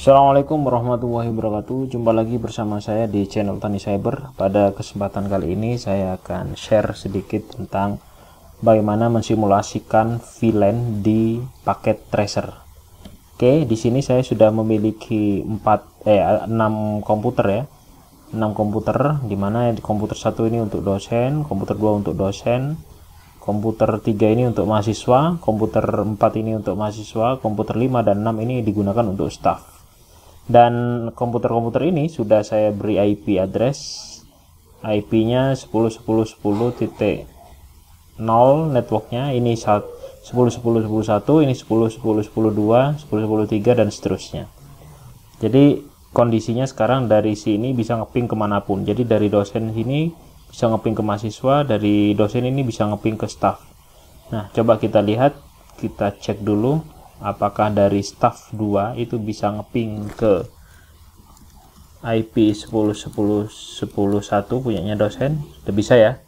Assalamualaikum warahmatullahi wabarakatuh. Jumpa lagi bersama saya di channel Tani Cyber. Pada kesempatan kali ini saya akan share sedikit tentang bagaimana mensimulasikan VLAN di paket tracer. Oke, di sini saya sudah memiliki 6 komputer ya. 6 komputer, dimana komputer 1 ini untuk dosen, komputer 2 untuk dosen, komputer 3 ini untuk mahasiswa, komputer 4 ini untuk mahasiswa, komputer 5 dan 6 ini digunakan untuk staff. Dan komputer-komputer ini sudah saya beri IP address, IP-nya 10.10.10.0 networknya, ini 10.10.10.1, ini 10.10.10.2, 10.10.3 dan seterusnya. Jadi kondisinya sekarang dari sini bisa ngeping kemanapun. Jadi dari dosen sini bisa ngeping ke mahasiswa, dari dosen ini bisa ngeping ke staff. Nah, coba kita lihat, kita cek dulu apakah dari staff 2 itu bisa ngeping ke IP 10.10.10.1 punyanya dosen. Sudah bisa ya.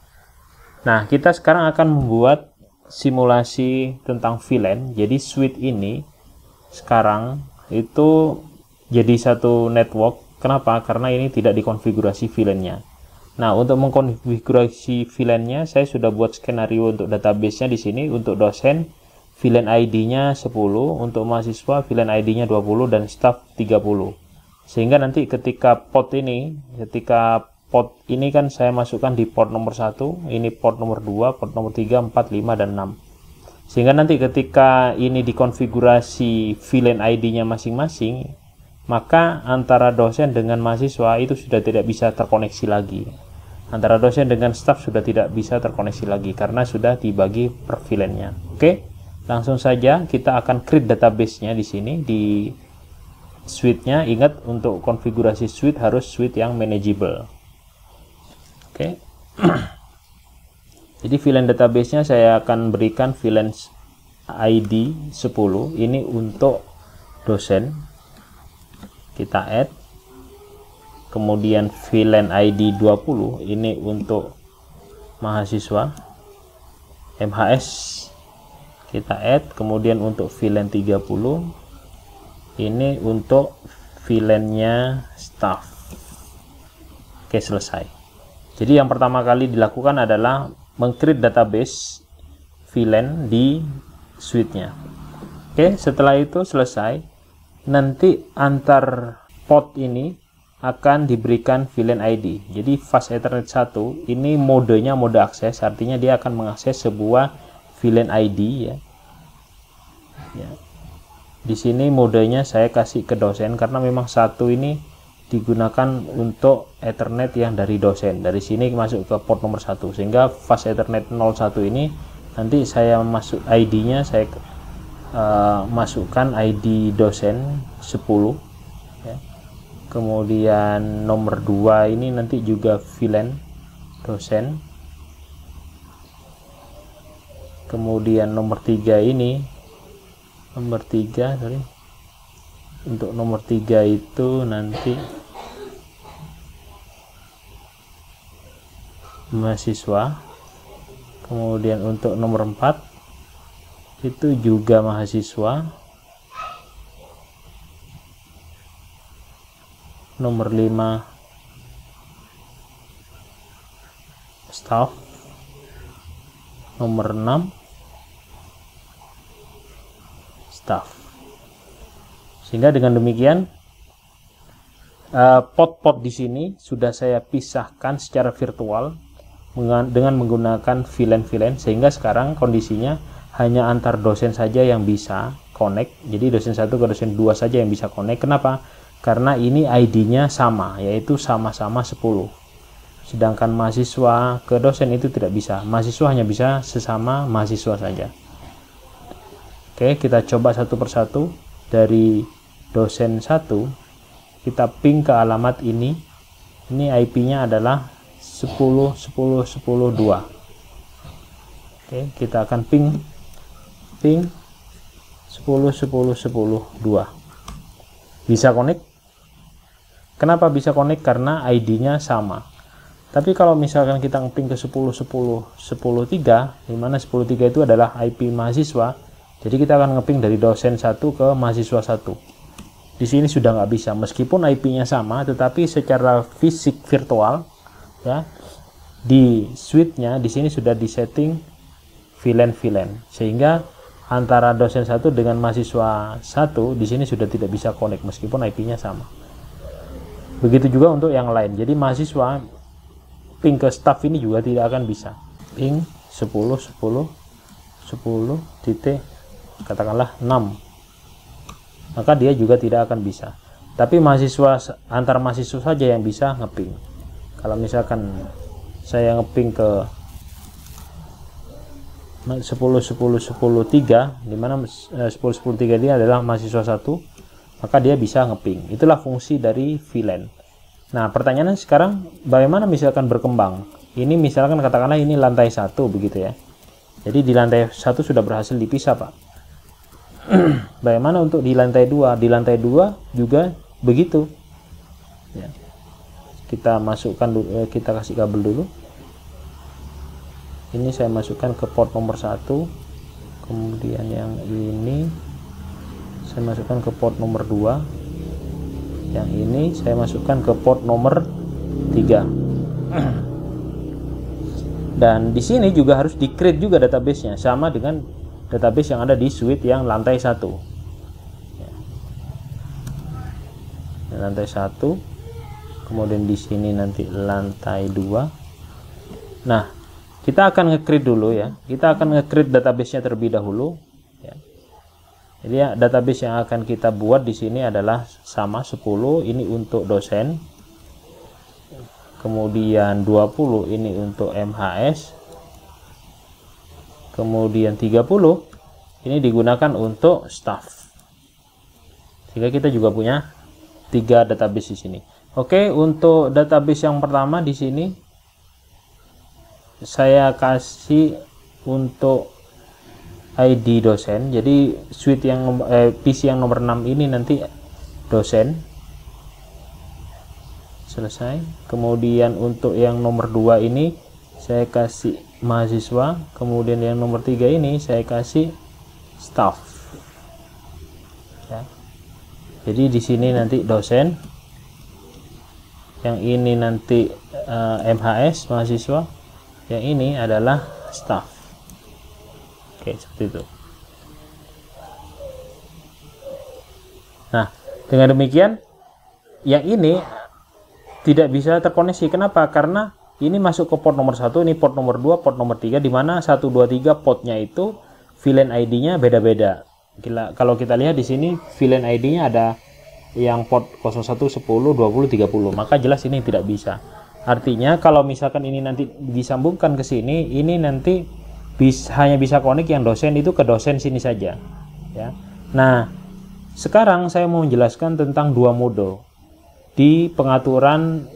Nah, kita sekarang akan membuat simulasi tentang VLAN. Jadi switch ini sekarang itu jadi satu network. Kenapa? Karena ini tidak dikonfigurasi VLAN-nya. Nah, untuk mengkonfigurasi VLAN-nya saya sudah buat skenario untuk database-nya di sini. Untuk dosen VLAN ID-nya 10, untuk mahasiswa VLAN ID-nya 20 dan staff 30. Sehingga nanti ketika port ini kan saya masukkan di port nomor 1, ini port nomor 2, port nomor 3, 4, 5 dan 6. Sehingga nanti ketika ini dikonfigurasi VLAN ID-nya masing-masing, maka antara dosen dengan mahasiswa itu sudah tidak bisa terkoneksi lagi. Antara dosen dengan staff sudah tidak bisa terkoneksi lagi karena sudah dibagi per VLAN-nya. Oke? Langsung saja kita akan create database-nya di sini di suite-nya. Ingat, untuk konfigurasi suite harus suite yang manageable. Oke. Jadi VLAN database-nya saya akan berikan VLAN ID 10. Ini untuk dosen. Kita add. Kemudian VLAN ID 20 ini untuk mahasiswa. MHS kita add. Kemudian untuk VLAN 30 ini untuk VLAN-nya staff. Oke, selesai. Jadi yang pertama kali dilakukan adalah meng-create database VLAN di suite-nya. Oke, setelah itu selesai, nanti antar port ini akan diberikan VLAN ID. Jadi fast Ethernet 1 ini modenya mode akses, artinya dia akan mengakses sebuah VLAN ID ya. Di sini modenya saya kasih ke dosen karena memang satu ini digunakan untuk Ethernet yang dari dosen. Dari sini masuk ke port nomor 1, sehingga fast Ethernet 01 ini nanti saya masuk ID-nya, saya masukkan ID dosen 10 ya. Kemudian nomor 2 ini nanti juga VLAN dosen. Kemudian nomor 3 ini, untuk nomor 3 itu nanti mahasiswa. Kemudian untuk nomor 4 itu juga mahasiswa. Nomor 5 staff. Nomor 6 staff. Sehingga dengan demikian pot-pot di sini sudah saya pisahkan secara virtual dengan menggunakan VLAN, sehingga sekarang kondisinya hanya antar dosen saja yang bisa connect. Jadi dosen 1 ke dosen 2 saja yang bisa connect. Kenapa? Karena ini ID-nya sama, yaitu sama-sama 10. Sedangkan mahasiswa ke dosen itu tidak bisa. Mahasiswa hanya bisa sesama mahasiswa saja. Oke, kita coba satu persatu. Dari dosen 1 kita ping ke alamat ini. Ini IP-nya adalah 10.10.10.2. Oke, kita akan ping 10.10.10.2. Bisa connect? Kenapa bisa connect? Karena ID-nya sama. Tapi kalau misalkan kita ngeping ke 10.10.10.3, dimana 10.3 itu adalah IP mahasiswa, jadi kita akan ngeping dari dosen 1 ke mahasiswa 1. Di sini sudah nggak bisa, meskipun IP-nya sama, tetapi secara fisik virtual ya, di suite-nya di sini sudah disetting VLAN, sehingga antara dosen satu dengan mahasiswa satu di sini sudah tidak bisa connect meskipun IP-nya sama. Begitu juga untuk yang lain. Jadi mahasiswa ping ke staff ini juga tidak akan bisa. Ping 10 titik katakanlah 6. Maka dia juga tidak akan bisa. Tapi mahasiswa antar mahasiswa saja yang bisa ngeping. Kalau misalkan saya ngeping ke 10 3, di mana 10 3 dia adalah mahasiswa satu, maka dia bisa ngeping. Itulah fungsi dari VLAN. Nah, pertanyaannya sekarang bagaimana misalkan berkembang? Ini misalkan katakanlah ini lantai 1 begitu ya. Jadi di lantai 1 sudah berhasil dipisah, Pak. Bagaimana untuk di lantai 2? Di lantai 2 juga begitu. Ya. Kita masukkan dulu, kita kasih kabel dulu. Ini saya masukkan ke port nomor 1. Kemudian yang ini saya masukkan ke port nomor 2. Yang ini saya masukkan ke port nomor 3. Dan di sini juga harus di-create juga database-nya, sama dengan database yang ada di suite yang lantai 1 ya. Lantai 1, kemudian di sini nanti lantai 2. Nah, kita akan nge-create dulu ya, kita akan nge-create database-nya terlebih dahulu ya. Jadi ya, database yang akan kita buat di sini adalah sama 10, ini untuk dosen, kemudian 20 ini untuk MHS, kemudian 30 ini digunakan untuk staff. Sehingga kita juga punya 3 database di sini. Oke, untuk database yang pertama di sini saya kasih untuk ID dosen. Jadi suite yang PC yang nomor 6 ini nanti dosen. Selesai. Kemudian untuk yang nomor 2 ini saya kasih mahasiswa, kemudian yang nomor 3 ini saya kasih staff ya. Jadi di sini nanti dosen, yang ini nanti MHS mahasiswa, yang ini adalah staff. Oke, seperti itu. Nah, dengan demikian yang ini tidak bisa terkoneksi. Kenapa? Karena ini masuk ke port nomor 1, ini port nomor 2, port nomor 3, di mana 1 2 3 portnya itu VLAN ID-nya beda-beda. Kalau kita lihat di sini VLAN ID-nya ada yang port 01 10 20 30, maka jelas ini tidak bisa. Artinya kalau misalkan ini nanti disambungkan ke sini, ini nanti hanya bisa connect yang dosen itu ke dosen sini saja ya. Nah, sekarang saya mau menjelaskan tentang 2 mode di pengaturan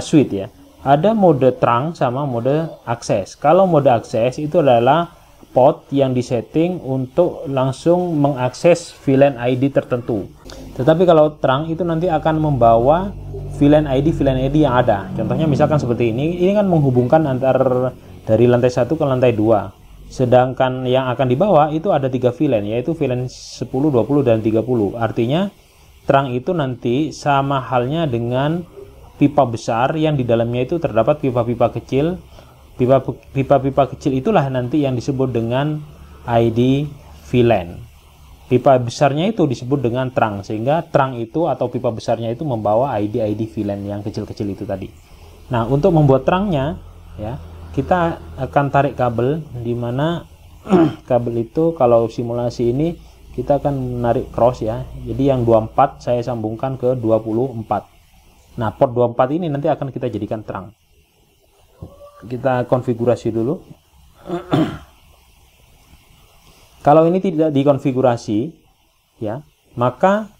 suite ya. Ada mode terang sama mode akses. Kalau mode akses itu adalah port yang disetting untuk langsung mengakses VLAN ID tertentu. Tetapi kalau terang itu nanti akan membawa VLAN ID yang ada. Contohnya misalkan seperti ini kan menghubungkan antar dari lantai 1 ke lantai 2. Sedangkan yang akan dibawa itu ada 3 VLAN, yaitu VLAN 10, 20 dan 30. Artinya terang itu nanti sama halnya dengan pipa besar yang di dalamnya itu terdapat pipa-pipa kecil. Pipa-pipa kecil itulah nanti yang disebut dengan ID VLAN. Pipa besarnya itu disebut dengan terang, sehingga terang itu atau pipa besarnya itu membawa ID VLAN yang kecil-kecil itu tadi. Nah, untuk membuat terangnya ya, kita akan tarik kabel, di mana kabel itu kalau simulasi ini kita akan menarik cross ya. Jadi yang 24 saya sambungkan ke 24. Nah, port 24 ini nanti akan kita jadikan terang. Kita konfigurasi dulu. Kalau ini tidak dikonfigurasi ya, maka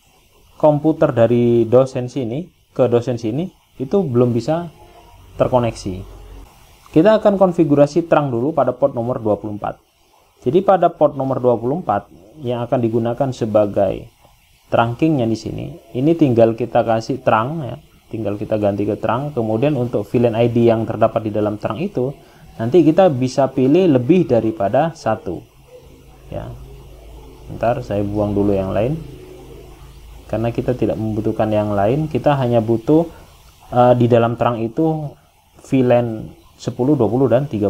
komputer dari dosen sini ke dosen sini itu belum bisa terkoneksi. Kita akan konfigurasi terang dulu pada port nomor 24. Jadi pada port nomor 24 yang akan digunakan sebagai trunking-nya di sini, ini tinggal kita kasih terang ya. Tinggal kita ganti ke terang. Kemudian untuk VLAN ID yang terdapat di dalam terang itu nanti kita bisa pilih lebih daripada 1 ya. Ntar saya buang dulu yang lain. karena kita tidak membutuhkan yang lain. Kita hanya butuh di dalam terang itu VLAN 10, 20 dan 30.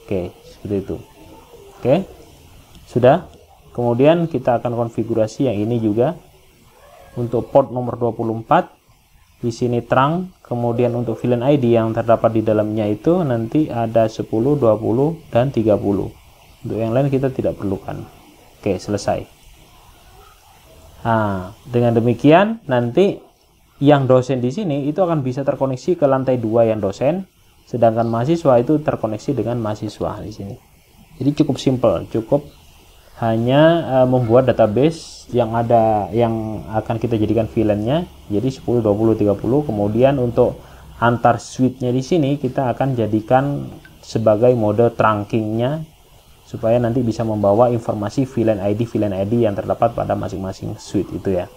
Oke, seperti itu. Oke, sudah. Kemudian kita akan konfigurasi yang ini juga. Untuk port nomor 24 di sini terang, kemudian untuk VLAN ID yang terdapat di dalamnya itu nanti ada 10, 20 dan 30. Untuk yang lain kita tidak perlukan. Oke, selesai. Nah, dengan demikian nanti yang dosen di sini itu akan bisa terkoneksi ke lantai 2 yang dosen, sedangkan mahasiswa itu terkoneksi dengan mahasiswa di sini. Jadi cukup simple, cukup hanya membuat database yang akan kita jadikan VLAN-nya jadi 10, 20, 30. Kemudian untuk antar switch-nya di sini kita akan jadikan sebagai mode trunkingnya supaya nanti bisa membawa informasi VLAN ID yang terdapat pada masing-masing switch itu ya.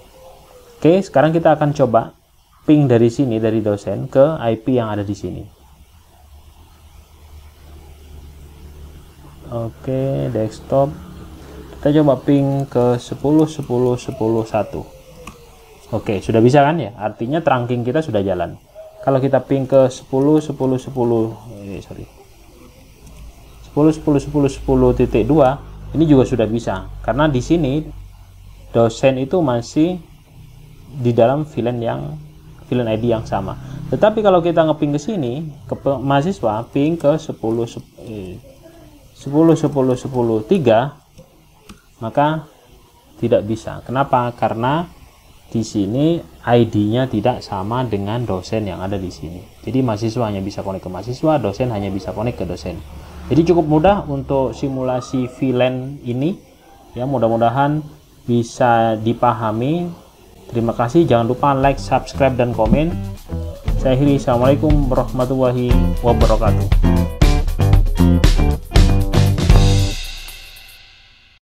Oke, sekarang kita akan coba ping dari sini, dari dosen ke IP yang ada di sini. Oke, desktop. Kita coba ping ke 10, 10, 10, 1. Oke, sudah bisa kan ya? Artinya trunking kita sudah jalan. Kalau kita ping ke 10, 10, 10, 10, 10, 10, 10, 10.2, ini juga sudah bisa. Karena di sini dosen itu masih di dalam VLAN ID yang sama. Tetapi kalau kita ngeping ke sini ke mahasiswa, ping ke 10 10 10 10 3, maka tidak bisa. Kenapa? Karena di sini ID-nya tidak sama dengan dosen yang ada di sini. Jadi mahasiswa hanya bisa connect ke mahasiswa, dosen hanya bisa connect ke dosen. Jadi cukup mudah untuk simulasi VLAN ini ya, mudah-mudahan bisa dipahami. Terima kasih, jangan lupa like, subscribe dan komen. Saya akhiri, assalamualaikum warahmatullahi wabarakatuh.